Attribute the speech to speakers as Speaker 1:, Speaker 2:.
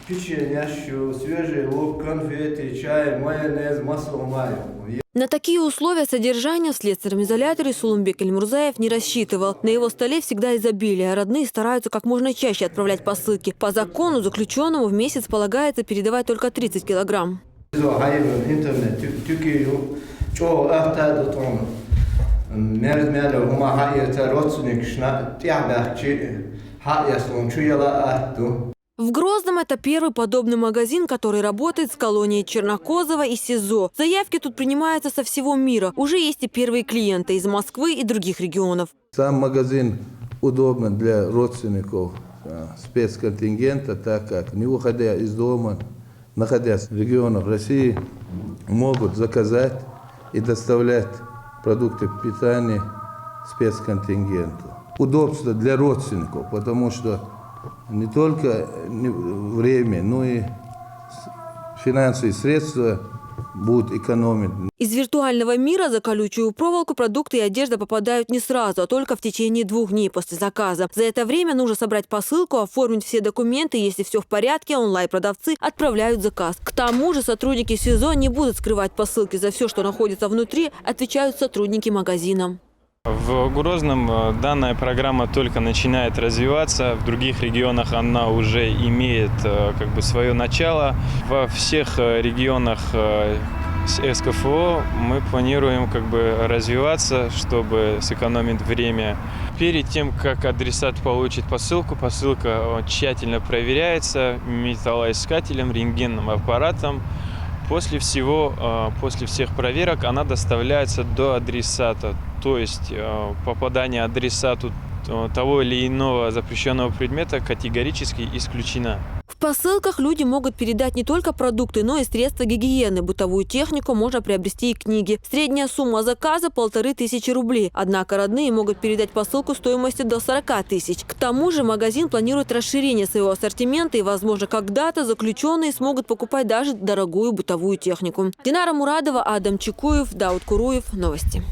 Speaker 1: Печенье, свежий лук, конфеты, чай, майонез, масло маyo.
Speaker 2: На такие условия содержания в следственном изоляторе Сулумбек Эльмурзаев не рассчитывал. На его столе всегда изобилие, а родные стараются как можно чаще отправлять посылки. По закону заключенному в месяц полагается передавать только 30 килограмм. В Грозном это первый подобный магазин, который работает с колонией Чернокозова и СИЗО. Заявки тут принимаются со всего мира. Уже есть и первые клиенты из Москвы и других регионов.
Speaker 3: Сам магазин удобен для родственников спецконтингента, так как, не выходя из дома, находясь в регионах России, могут заказать и доставлять продукты питания спецконтингенту. Удобство для родственников, потому что не только время, но и финансовые средства будут экономить.
Speaker 2: Из виртуального мира за колючую проволоку продукты и одежда попадают не сразу, а только в течение 2 дней после заказа. За это время нужно собрать посылку, оформить все документы. Если все в порядке, онлайн-продавцы отправляют заказ. К тому же сотрудники СИЗО не будут скрывать посылки. За все, что находится внутри, отвечают сотрудники магазина.
Speaker 4: В Грозном данная программа только начинает развиваться, в других регионах она уже имеет свое начало. Во всех регионах СКФО мы планируем развиваться, чтобы сэкономить время. Перед тем, как адресат получит посылку, посылка тщательно проверяется металлоискателем, рентгенным аппаратом. После всех проверок она доставляется до адресата, то есть попадание адресату того или иного запрещенного предмета категорически исключено.
Speaker 2: В посылках люди могут передать не только продукты, но и средства гигиены. Бытовую технику можно приобрести и книги. Средняя сумма заказа – 1500 рублей. Однако родные могут передать посылку стоимостью до 40 тысяч. К тому же магазин планирует расширение своего ассортимента и, возможно, когда-то заключенные смогут покупать даже дорогую бытовую технику. Динара Мурадова, Адам Чекуев, Дауд Куруев. Новости.